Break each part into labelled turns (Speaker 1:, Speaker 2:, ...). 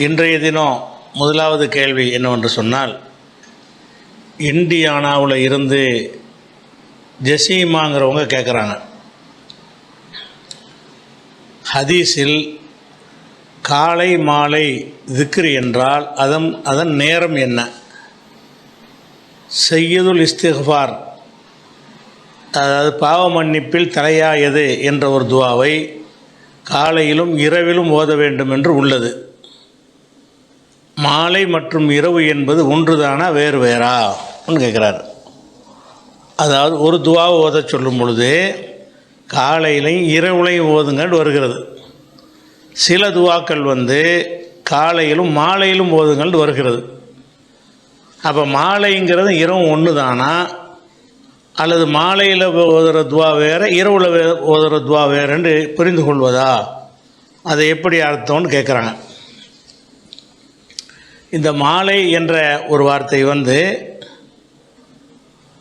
Speaker 1: இன்றைய தினம் முதலாவது கேள்வி என்னவென்று சொன்னால், இண்டியானாவில் இருந்து ஜெசீமாங்கிறவங்க கேட்குறாங்க, ஹதீஸில் காலை மாலை திக்ர் என்றால் அதன் நேரம் என்ன? சையதுல் இஸ்திக்ஃபார், அதாவது பாவ மன்னிப்பில் தலையாயது என்ற ஒரு துவாவை காலையிலும் இரவிலும் ஓத வேண்டும் என்று உள்ளது. மாலை மற்றும் இரவு என்பது ஒன்றுதானா வேறு வேறா கேட்குறாரு. அதாவது ஒரு துவாவை ஓத சொல்லும் பொழுது காலையிலையும் இரவுலையும் ஓதுங்கன்னு வருகிறது. சில துவாக்கள் காலையிலும் மாலையிலும் ஓதுங்கன்னு வருகிறது. அப்போ மாலைங்கிறது இரவு ஒன்று தானா, அல்லது மாலையில் ஓதுகிற துவா வேறு இரவில் ஓதுகிற துவா வேறுன்னு புரிந்து கொள்வதா? அதை எப்படி அர்த்தம்னு கேட்குறாங்க. இந்த மாலை என்ற ஒரு வார்த்தை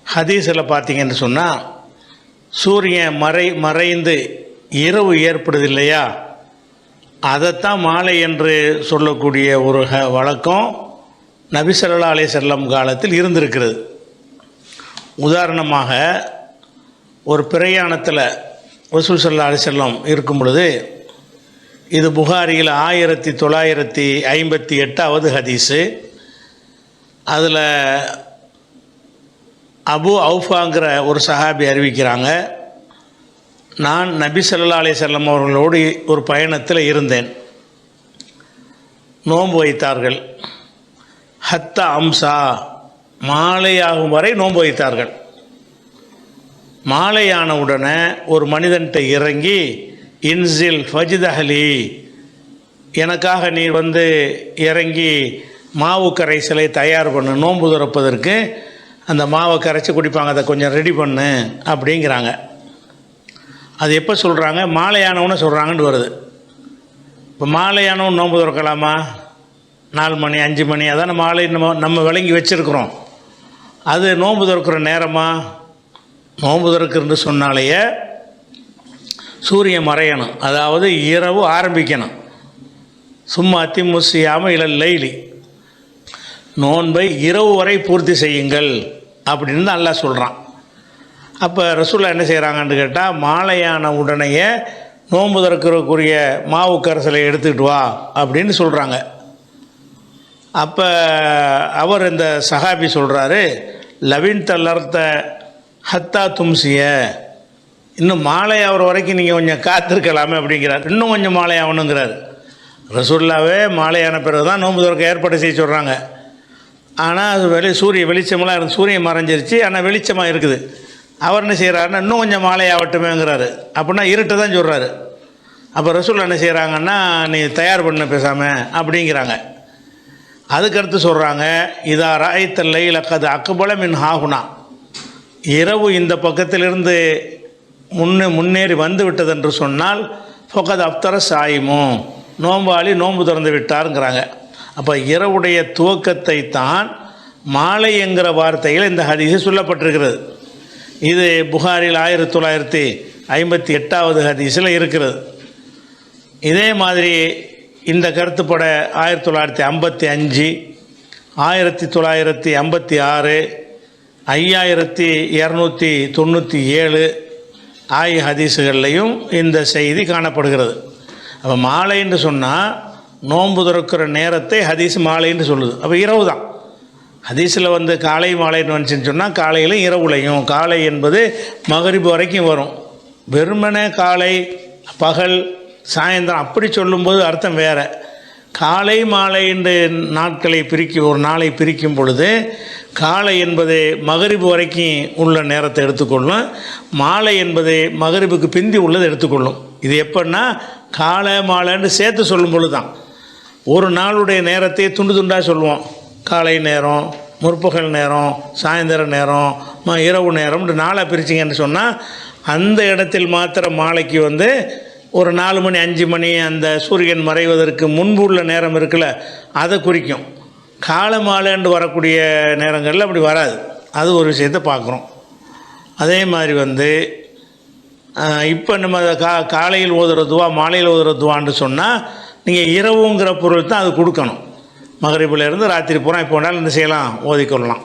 Speaker 1: ஹதீஸில் பார்த்தீங்கன்னு சொன்னால், சூரியன் மறைந்து இரவு ஏற்படுது இல்லையா, அதைத்தான் மாலை என்று சொல்லக்கூடிய ஒரு வழக்கம் நபி ஸல்லல்லாஹு அலைஹி வஸல்லம் காலத்தில் இருந்திருக்கிறது. உதாரணமாக, ஒரு பிரயாணத்தில் ரசூல் ஸல்லல்லாஹு அலைஹி வஸல்லம் இருக்கும் பொழுது, இது புகாரியில் 1958வது ஹதீஸு. அதில் அபு அவுஃபாங்கிற ஒரு சஹாபி அறிவிக்கிறாங்க, நான் நபி ஸல்லல்லாஹு அலைஹி வஸல்லம் அவர்களோடு ஒரு பயணத்தில் இருந்தேன். நோன்பு வைத்தார்கள். ஹத்தா அம்சா, மாலையாகும் வரை நோன்பு வைத்தார்கள். மாலையான உடனே ஒரு மனிதன்கிட்ட இறங்கி, இன்சில் ஃபஜ்தஹலி, எனக்காக நீ இறங்கி மாவு கரைசலை தயார் பண்ணு, நோன்பு துறப்பதற்கு அந்த மாவை கரைச்சி குடிப்பாங்க, அதை கொஞ்சம் ரெடி பண்ணு அப்படிங்கிறாங்க. அது எப்போ சொல்கிறாங்க? மாலையானவன்னு சொல்கிறாங்கன்னு வருது. இப்போ மாலையானவன் நோன்பு துறக்கலாமா? 4 மணி 5 மணி அதான் மாலை நம்ம விளங்கி வச்சுருக்குறோம். அது நோன்பு துறக்கிற நேரமா? நோன்பு துறக்குன்னு சொன்னாலேயே சூரியன் மறையணும், அதாவது இரவு ஆரம்பிக்கணும். சும்மா அத்திமுசியாமல் இளல் லைலி, நோன்பை இரவு வரை பூர்த்தி செய்யுங்கள் அப்படின்னு தான் அல்லாஹ் சொல்கிறான். அப்போ ரசூலுல்லாஹ் என்ன செய்கிறாங்கன்னு கேட்டால், மாலையான உடனேயே நோன்பு திறக்கிறக்குரிய மாவு கரைசலை எடுத்துக்கிட்டு வா அப்படின்னு சொல்கிறாங்க. அப்போ அவர் இந்த சஹாபி சொல்கிறாரு, லவின் தல்லர்த்த ஹத்தா தும்சிய, இன்னும் மாலை ஆகிற வரைக்கும் நீங்கள் கொஞ்சம் காத்திருக்கலாமே அப்படிங்கிறார். இன்னும் கொஞ்சம் மாலை ஆகணுங்கிறார். ரசூலுல்லாஹ்வே மாலையான பிறகு தான் நோன்பு திறக்க ஏற்பாடு செய்ய சொல்கிறாங்க. ஆனால் அது சூரிய வெளிச்சமெல்லாம் இருந்து சூரியன் மறைஞ்சிருச்சு, ஆனால் வெளிச்சமாக இருக்குது. அவர் என்ன செய்கிறாருன்னா, இன்னும் கொஞ்சம் மாலை ஆகட்டுமேங்கிறாரு. அப்படின்னா இருட்டு தான் சொல்கிறாரு. அப்போ ரசூலுல்லாஹ் என்ன செய்கிறாங்கன்னா, நீ தயார் பண்ண பேசாமல் அப்படிங்கிறாங்க. அதுக்கடுத்து சொல்கிறாங்க, இதா ராய்த்த லைல கது அக்பல மின் ஹாகுனா, இரவு இந்த பக்கத்திலிருந்து முன்னேறி வந்து விட்டது என்று சொன்னால், ஃபகத் அப்தர சாயிமோ, நோம்பாளி நோன்பு திறந்து விட்டாருங்கிறாங்க. அப்போ இரவுடைய துவக்கத்தை தான் மாலை என்கிற வார்த்தையில் இந்த ஹதீஸு சொல்லப்பட்டிருக்கிறது. இது புகாரில் 1958வது ஹதீஸில் இருக்கிறது. இதே மாதிரி இந்த கருத்துப்பட 1955, 1956, 5297 ஆகிய ஹதீஸுகள்லையும் இந்த செய்தி காணப்படுகிறது. அப்போ மாலைன்னு சொன்னால் நோன்பு திறக்கிற நேரத்தை ஹதீஸ் மாலைன்னு சொல்லுது. அப்போ இரவு தான். ஹதீஸில் காலை மாலைன்னு வந்துச்சுன்னு சொன்னால் காலையிலும் இரவுலையும், காலை என்பது மகரிபு வரைக்கும் வரும். வெறுமனே காலை பகல் சாயந்தரம் அப்படி சொல்லும்போது அர்த்தம் வேறு. காலை மாலை என்று நாட்களை ஒரு நாளை பிரிக்கும் பொழுது காலை என்பது மகரிபு வரைக்கும் உள்ள நேரத்தை எடுத்துக்கொள்ளும், மாலை என்பது மகரிபுக்கு பிந்தி உள்ளதை எடுத்துக்கொள்ளும். இது எப்படின்னா, காலை மாலைன்னு சேர்த்து சொல்லும் பொழுது தான். ஒரு நாளுடைய நேரத்தை துண்டு துண்டாக சொல்லுவோம். காலை நேரம், முற்பகல் நேரம், சாயந்தர நேரம், இரவு நேரம்னு நாளாக பிரிச்சிங்கன்னு சொன்னால், அந்த இடத்தில் மாத்திரம் மாலைக்கு ஒரு 4 மணி 5 மணி அந்த சூரியன் மறைவதற்கு முன்பு உள்ள நேரம் இருக்குல்ல, அதை குறிக்கும். காலை மாலைன்னு வரக்கூடிய நேரங்களில் அப்படி வராது. அது ஒரு விஷயத்தை பார்க்குறோம். அதே மாதிரி இப்போ நம்ம காலையில் ஓதுற துவா மாலையில் ஓதுற துவான்னு சொன்னால், நீங்கள் இரவுங்கிற பொருள் தான் அது கொடுக்கணும். மகரிபில் இருந்து ராத்திரி பூரா இப்போ வேணாலும் என்ன செய்யலாம், ஓதிக்கொள்ளலாம்.